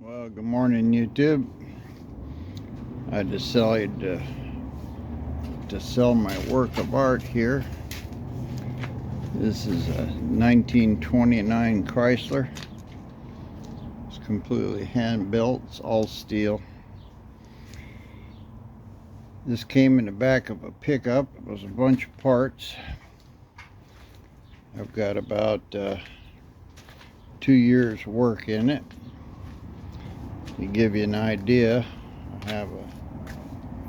Well, good morning, YouTube. I decided to sell my work of art here. This is a 1929 Chrysler. It's completely hand built. It's all steel. This came in the back of a pickup. It was a bunch of parts. I've got about 2 years work in it. To give you an idea, I have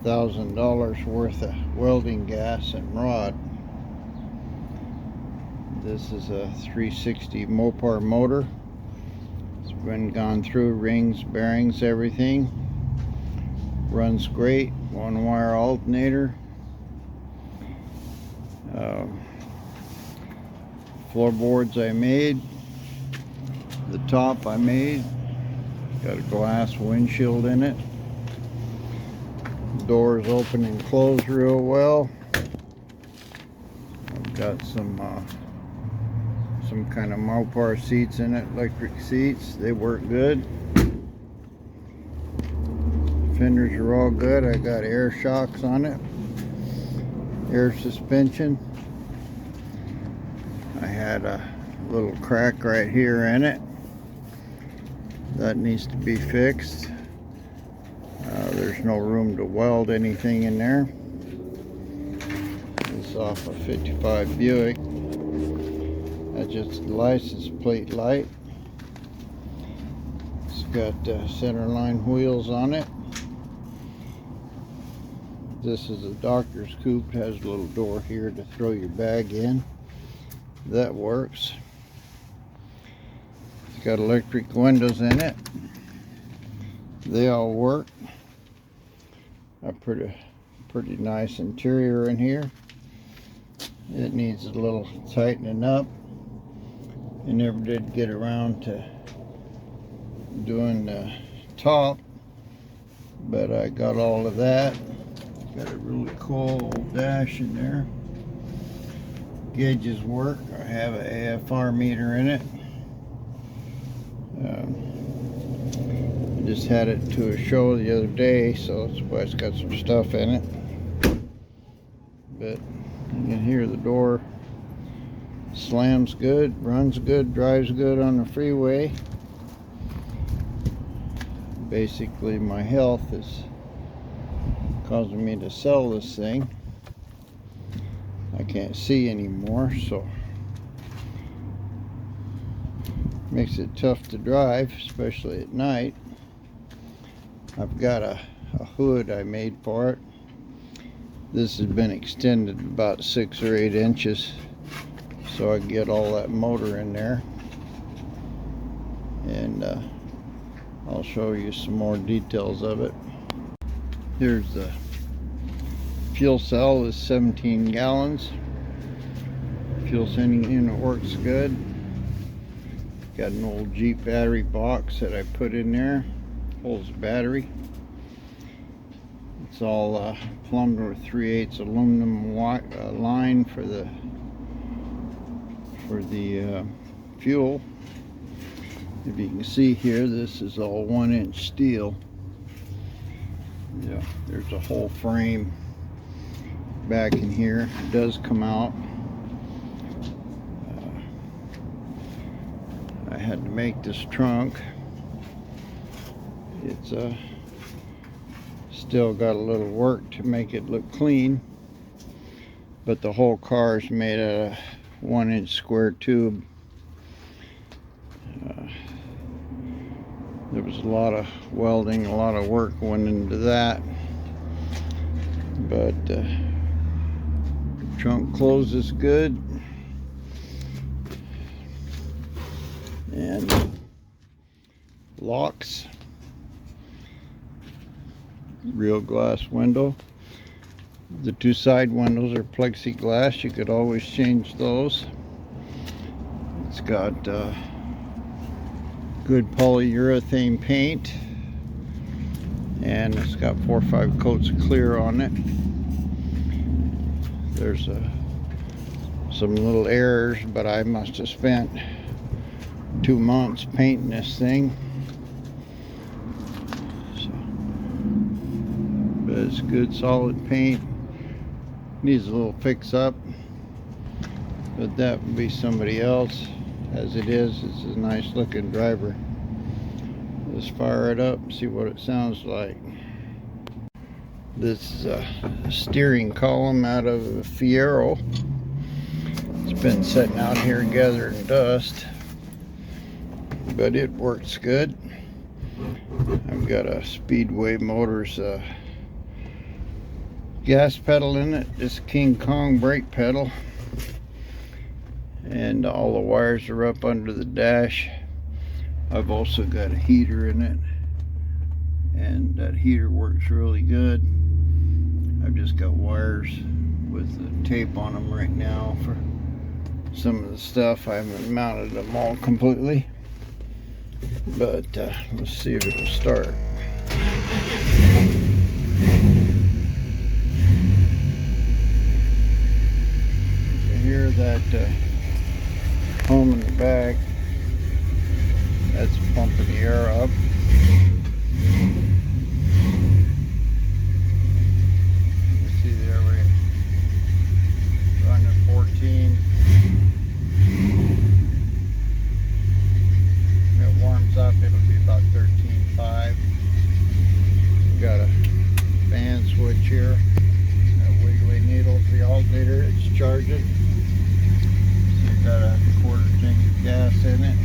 $1,000 worth of welding gas and rod. This is a 360 Mopar motor. It's been gone through rings, bearings, everything. Runs great. 1-wire alternator. Floorboards I made. The top I made. Got a glass windshield in it. Doors open and close real well. I've got some kind of Mopar seats in it, electric seats. They work good. Fenders are all good. I got air shocks on it, air suspension. I had a little crack right here in it. That needs to be fixed. There's no room to weld anything in there. It's off a 55 Buick. That's just the license plate light. It's got centerline wheels on it. This is a doctor's coupe. It has a little door here to throw your bag in. That works. It's got electric windows in it. They all work. A pretty nice interior in here. It needs a little tightening up. I never did get around to doing the top, but I got all of that. Got a really cool old dash in there. Gauges work. I have an AFR meter in it. I just had it to a show the other day, so that's why it's got some stuff in it. But you can hear the door slams good, runs good, drives good on the freeway. Basically, my health is causing me to sell this thing. I can't see anymore, so makes it tough to drive, especially at night. I've got a hood I made for it. This has been extended about 6 or 8 inches so I can get all that motor in there. And I'll show you some more details of it. Here's the fuel cell. Is 17 gallons. Fuel sending unit works good. Got an old Jeep battery box that I put in there. Holds the battery. It's all plumbed with 3/8 aluminum line for the fuel. If you can see here, this is all 1-inch steel. Yeah, there's a whole frame back in here. It does come out. I had to make this trunk. It's still got a little work to make it look clean, but the whole car is made out of 1-inch square tube. There was a lot of welding, a lot of work went into that, but the trunk closes good, and locks. Real glass window. The 2 side windows are plexiglass. You could always change those. It's got good polyurethane paint, and it's got 4 or 5 coats of clear on it. There's some little errors, but I must have spent 2 months painting this thing. but it's good solid paint. Needs a little fix up, but that would be somebody else. As it is, it's a nice looking driver. Let's fire it up and see what it sounds like. This is a steering column out of a Fiero. It's been sitting out here gathering dust, but it works good. I've got a Speedway Motors gas pedal in it, this King Kong brake pedal, and all the wires are up under the dash. I've also got a heater in it, and that heater works really good. I've just got wires with the tape on them right now for some of the stuff. I haven't mounted them all completely, but let's see if it'll start. You hear that hum in the back? That's pumping the air up. You see there we're running at 14. When it warms up, it'll be about 13.5. Got a fan switch here. That wiggly needle for the alternator. It's charging. It's got a 1/4 tank of gas in it.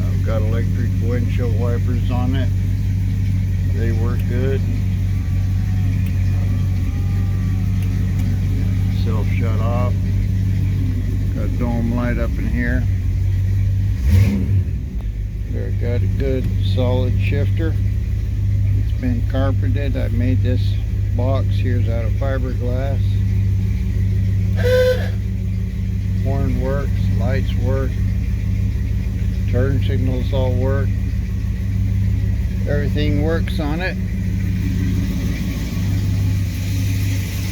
I've got electric windshield wipers on it. They work good. Self shut off. Got a dome light up in here. There, got a good solid shifter. It's been carpeted. I made this box here's out of fiberglass. Horn works, lights work, turn signals all work. Everything works on it.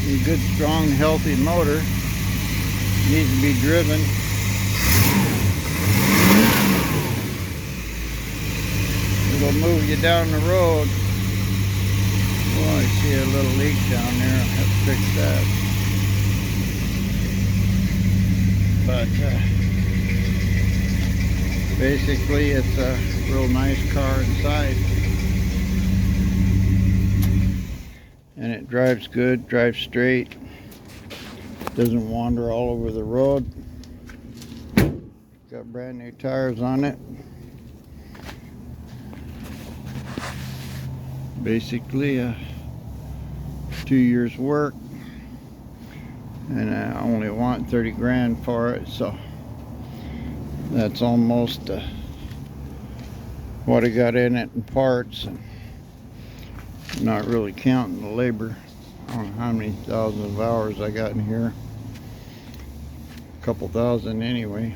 A good, strong, healthy motor. Needs to be driven. It'll move you down the road. Well, I see a little leak down there. I'll have to fix that. But basically, it's a real nice car inside. And it drives good, drives straight. Doesn't wander all over the road. Got brand new tires on it. Basically 2 years work, and I only want 30 grand for it, so that's almost what I got in it in parts, and not really counting the labor. I don't know how many thousands of hours I got in here. A couple thousand anyway.